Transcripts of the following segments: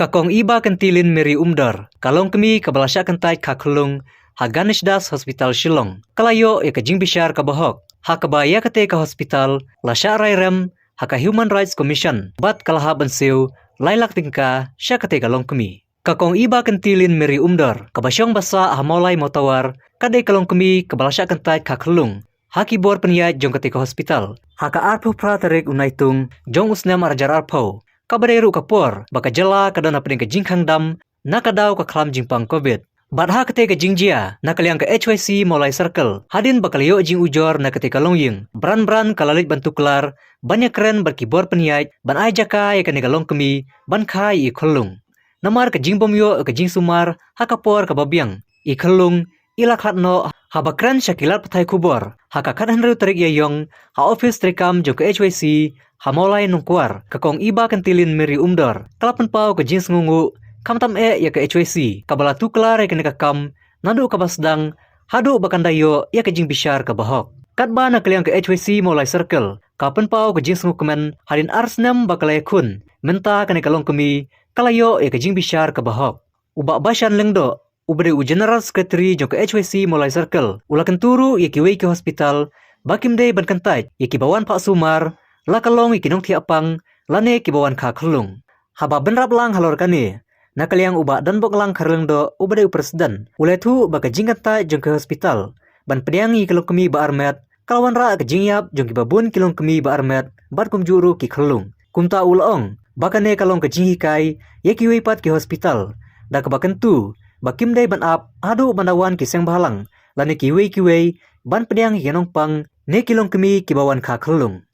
Kakong iba kentilin meri umdar, kalong kemi kabalasya kentai kaklung, ha Ganesh Das Hospital Shillong. Kalayo ya kajing bishar kabahok, ha kabaya kate ka hospital, lasya rairem, ha ka Human Rights Commission, bat kalaha bansiu, lailak tingka, sya kate kalong kemi. Kakong iba kentilin meri umdar, kabasyong basa hamolai motawar, kade kalong kemi kabalasya kentai kaklung, ha kibor penyat jong kate ka hospital, ha ka arpu pratarik unaitung, jong usnam arajar arpau. Kabaderu kapor, baka jala kadana pening ke jingkang dam, nakadaw ka klam jingpang COVID. Badha kate ke jingjia, nakaliang ke HYC mulai circle, hadin bakaliyo jing ujor na kate kalongying, bran kalalit bantuklar, banyak keren berkibor peniait, ban ai jaka ya kane kalong kemi, ban kai i kolung. Namar ke jingbom yo ke jing sumar, hakapor ke babiang, i kolung, ilak hatno, habakran syakilat patai kubor, haka kadhan ru tarik yayong, ha office trikam jong ke HYC, hamolai nungkuar, kakong iba kentilin meri umdor, kalapan pau ke jins ngungu, kamtam ya ke HYC, kabala tuklar ya ke nekakam, nadu kabasdang, hadu bakandayo ya ke jing bishar ke bahok. Katba na kaliang ke HYC mulai circle, kapan pau ke jins ngukumen, halin arsnam bakalay kun, menta ke nekalong kemi, kalayo ya ke jing bishar ke bahok. Ubak basan lengdo, ubade u General Secretary jong ke HYC mulai circle, ulakan turu ya kiwei ke hospital, bakimde ban kantai, ya kibawan Pak Sumar, lakalong ikinong tiapang, lane kibawan kaklung. Haba benrap lang halor kani. Nakaliang uba dan bok lang karleng do ubade presiden. Ulai tu baka jingkata jong ke hospital. Ban pediang kilong kemi ba armet. Kalawan ra ke jingyap jong kibabun kilong kemi ba armet. Bat kum juru ki klung. Kumta ulong. Baka ne kalong ke jinghikai. Ya kiwei pat ki hospital. Da kebakan tu. Bakim day ban ap. Adu bandawan kiseng bahalang. Lane kiwei. Ban pediang ikinong pang. Ne kilong kemi kibawan kaklung.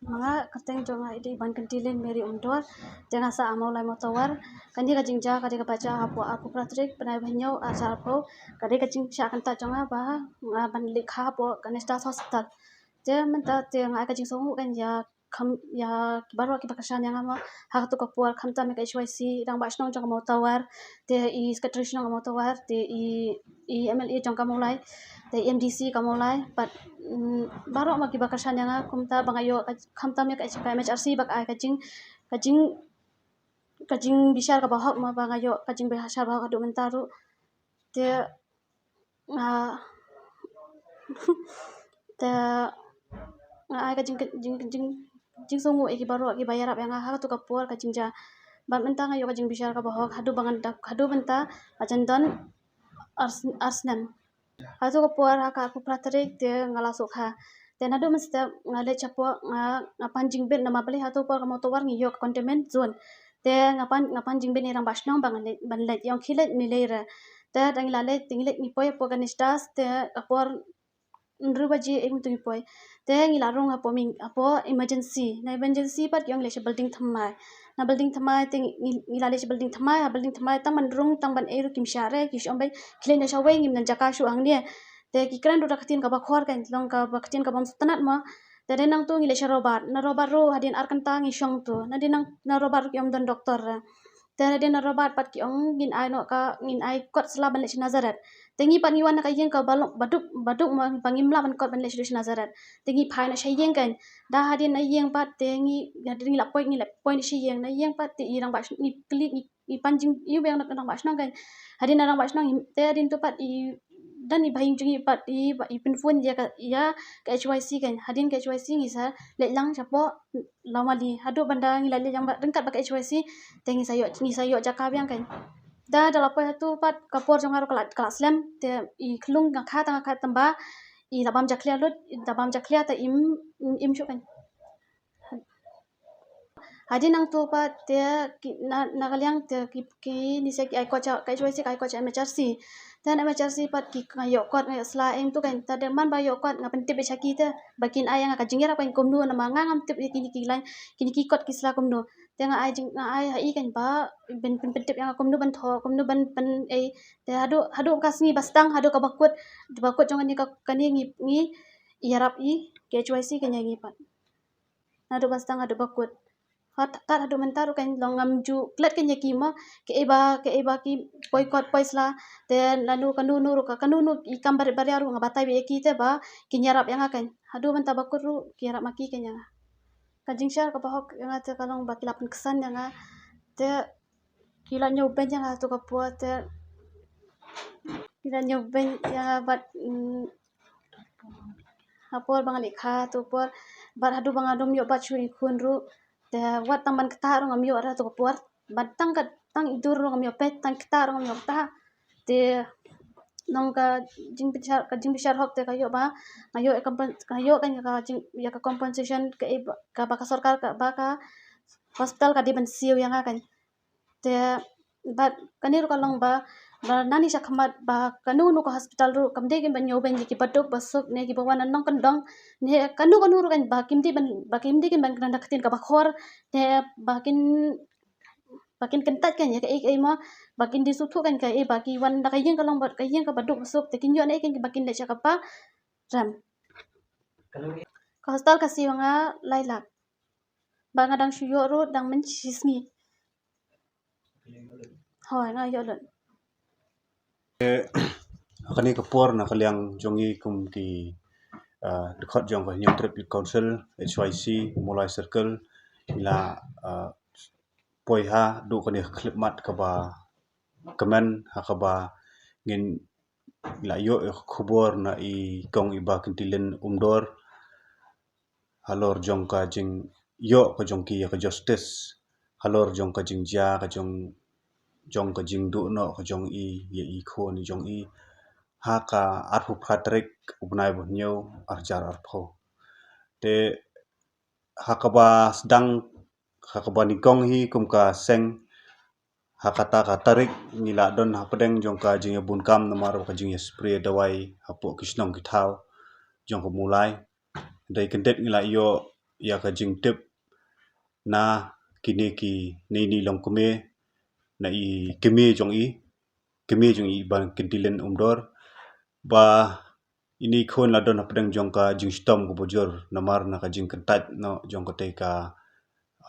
Mga kateng jonga ide ban kentilin meri umdor jangan sa amolai motawar kandi ka jingja kadi ka baca apu pratrik penai banyo asal po kadi ka jing sya kanta jonga ba ban likha po Ganesh Das Hospital je menta te ngai ka jing songu kan ya kam ya baru ki bakasan yang ama hak tu kapuar kamta me ka HYC dang ba snong jonga motawar te i secretary snong motawar te i MLA jonga mulai te MDC kamulai but baru ma ki bakasan yang kumta bangayo kamta me ka MHRC bak ai kajing bishar ka bahok ma bangayo kajing bishar bahok adu mentaru te te ai kajing songu iki baru ki bayar ap yang ha tu kapur kajing ja ban mentang ayo kajing bishar ka bahok hadu bangan hadu benta ajandan arsnem hatu kapur ha ka aku pratrik te ngalasuk ha te nadu mesti ngale chapo ngapan jingbet nama beli hatu por kamotowar ngiyok containment zone te ngapan jingbet irang basnong ban let yang khilet nilera te dang lale tinglet ni poy po Ganesh Das te apor nrubaji ing tu poy te ngilarung apo emergency pat yang le building thamai na building thamai te ngilale building thamai tang mandrung tang ban eru kim share ki shombai khilen na shawai ngim nan jaka shu ang ne te ki kran ru rakatin ka bakhor kan long ka bakatin ka bam tanat ma te denang tu ngile robat na robat ro hadin arkan tang ishong tu na denang na robat ki om dan doktor te den robat pat ki ong ngin ai no ka ngin ai kot sela ban le nazaret tengi pat ngiwan ka yeng ka balok baduk ma pangimla ban kot ban le nazaret tengi phai na shayeng kan da hadin na yeng pat tengi hadin la point shayeng na yeng pat ti irang ba ni klik ni panjing yu bang na nang ba snang kan hadin na nang ba snang te hadin tu pat i dan i bhaying jungi pat i pinfun ya ka HYC kan hadin ka HYC ngisa le lang chapo lamali hadu banda ngilale yang dengkat ba ka HYC tengi sayo jaka biang kan da dalapoy hatu pat kapor jongar kelas lem te i klung ngakha tamba i labam jaklia ta im shu kan hadin nang tu pat te na kaliang te ki ni se ki ai ko cha ka HYC ka ai ko cha MHRC dan MHRC pat ki ngayo kot ngayo sla eng tu kan ta man ba yo kot ngapen tip chaki te bakin ai nga ka jingera kan komnu na manga ngam tip kini ki kot ki sla komnu te nga ai ha i kan ba ben tip yang komnu ban tho komnu ban e te hadu kasni bastang hadu ka bakut jongan ni ka kani ngi yarap i ke HYC kan ngi pat hadu bastang hadu bakut kat hadu mentaru kan longam ju klet kan yaki ma ke eba ki boykot poisla te lalu kanunu i kambar bariaru ngabatai be ki te ba kinyarap yang akan hadu menta bakuru kiarap maki kan yang kajing syar ka bahok yang te kalong bakilapan kesan yang te kila nyoben yang tu kapua te kila nyoben yang bat hapor bangal ikha tu por bat hadu bangadom yo bat chui kun ru te wat tamban kata ro ngam yo ra tu kapur bat tang idur ro ngam yo pet tang kita ro ngam yo ta te nong ka jing bishar hok te kayo ba kayo kayo kan ka compensation ka ba ka sarkar ka ba ka hospital ka di ban siu yang akan te bat kanir kalong ba nani sa khamat ba kanu nu ka hospital ru kamde kin ban nyoben ki badok basuk ne ki bawan nong kan dong ne kanu ru kan ba kimdi kin ban kan daktin ka bakhor te bakin kentat kan ya ka ma bakin disutu kan ka baki wan da kayeng kalong ba kayeng ka badok basuk te kin yo ne kan bakin da chakapa ram ka hospital ka siwanga lailak ba ngadang shuyo ru dang men chisni hoi nga yo lon Kani kapor na kaliang jongi kum ki dekat jong ka New Traffic Council HYC mulai circle ila poi ha du kani klip mat ka ba kemen ha ka ba ngin ila yo khubor na I kong iba kintilin umdor halor jong ka jing yo ka jong ki ka justice halor jong ka jing ja ka jong ka jing du no ka jong I khon jong I haka arhu Patrick ubnai bunyo arjar arpho te hakaba sedang hakaba nikong hi kum ka seng hakata ka tarik nila don hapedeng jong ka jing bun kam namar ka jing spray dawai hapo kisnong kithau jong ka mulai dai kendet nila yo ya ka jing tip na kini ki ni long kume na I kemi jong I ban kintilen umdor ba ini khon la don hapedeng jong ka jing stom ko bojor namar na ka jing kentat no jong ka te ka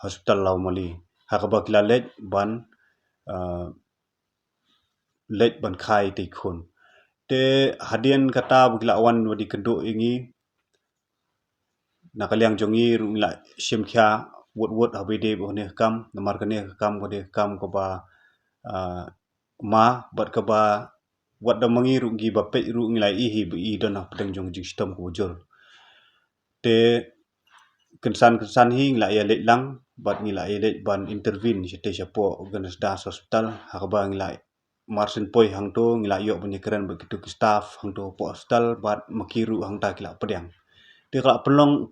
hospital lau mali hakaba kila let ban khai te khon te hadian kata bukila awan wadi kendo ingi nakaliang jongi rungla shimkhya wot habide bohne kam namar kane kam ko ba ma bat ka ba wat da mangi rungi ba pe ru ngilai I don pedang jong jing stom ko jor te kensan hi ngila ya let lang bat ngila let ban intervene sete siapo organis das hospital hakaba ngila marsin poi hang to ngila yo punya keren begitu ki staff hang to po hospital bat makiru hang ta kila pedang te kala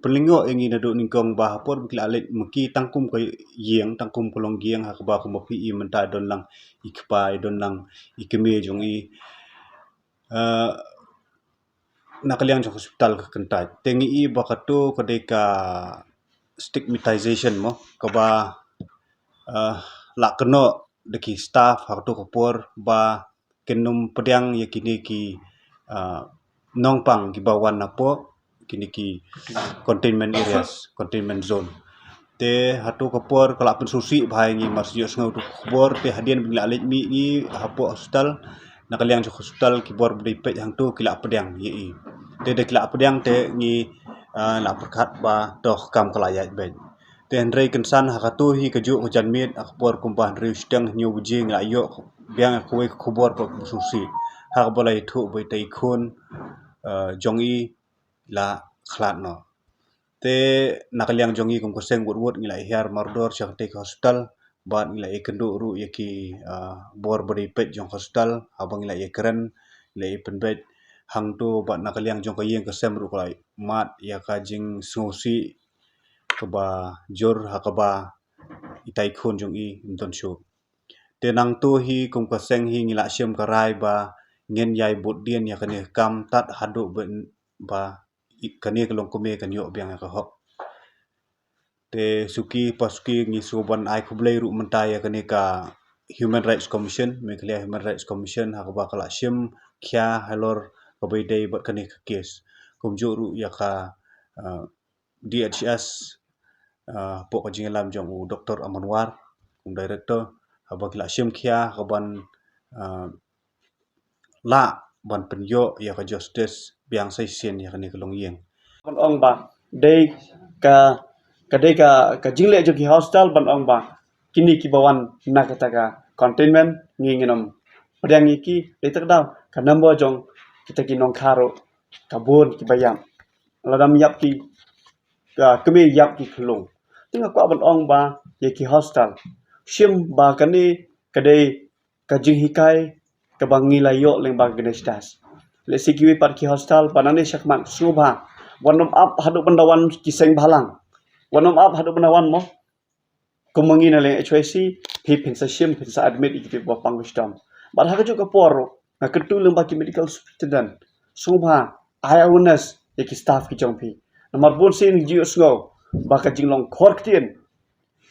pelingo ingi na do ningkong ba hapor kila let maki tangkum ko yeng tangkum kolong gieng hakaba ko mapi I menta don lang ikpai don lang ikeme jong I nakaliang jong hospital ka kentai tengi I bakatu kadeka stigmatization mo kaba la keno deki staff hakto kapor ba kenum pedang yakini ki nongpang ki bawan napo kini ki containment areas containment zone te hatu kapor kala pensusi bhai ngi masjid ngau tu kapor te hadian bila alit mi ni hapo hospital nakaliang jong hospital ki bor bdei pe hang tu kila pedang yi te kila pedang te ngi la perkat ba doh kam kalayat ben ten rei kensan hakatu hi keju janmit akpor kumpah rei steng nyu bujing la yo biang kuwe khubor ko susi hak bolai thu bai tai khun jong I la khlat no te nakaliang jong I kum koseng wot ngila hiar mardor chak te hospital bat ngila kendu ru yaki bor bari pet jong hospital abang ngila keren ngila penbet hang tu bat nakaliang jong ka yeng kesem ru kalai mat ya ka jing susi kaba jor hakaba itai khon jong I mton shu te nang tu hi kum ka seng hi ngila shem karai ba ngen yai bot dien ya kane kam tat hadu ben ba kane kelong kume kan yo biang ka hok te suki pasuki ngi suban ai khublei ru mentai ya kane ka Human Rights Commission Meghalaya Human Rights Commission hakaba kala shem kya halor kabai dei bat kane ka case kumju ru ya ka DHS po ka jingalam jong u Dr. Amanwar kum director habakila shem khia kaban la ban penyo ya ka justice biang sai sen ya kane kalong yeng ban ong ba dei ka jingle jo ki hostel ban ong ba kini ki bawan na kataga containment nginginom pedang iki letak daw kanamba jong kita ki nong karo kabun ki bayam ladam yap ki kemi yap ki kelung tinga kwa ban ong ba ye ki hostel shim ba kani kadai kajing hikai kabangi layo leng ba ganesh das le sikiwi par ki hostel panane syakman subha wanom up hadu pendawan kiseng balang wanom up hadu pendawan mo kumangi na leng HYC pi pensa shim pensa admit ikiti ba pangustam bar ha juga poro na ketu leng ba ki medical superintendent subha awareness ki staff ki jongpi nomor bun sin jiu sngo ba ka jinglong khor ktien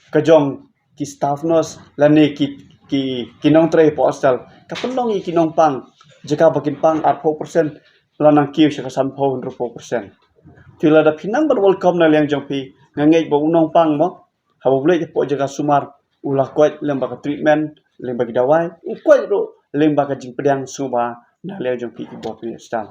ka jong ki staff nos lani ki nong tre postal ka pendong ki nong pang jika bakin pang 4% lanang kiu syaka sanpo 100%. Tila da pinang ber welcome na liang jongpi ngangei ba unong pang mo habu boleh po jaga sumar ulah kuat lem baka treatment lem bagi dawai kuat ro lem baka jing pedang suba na liang jongpi ki bo pi stal.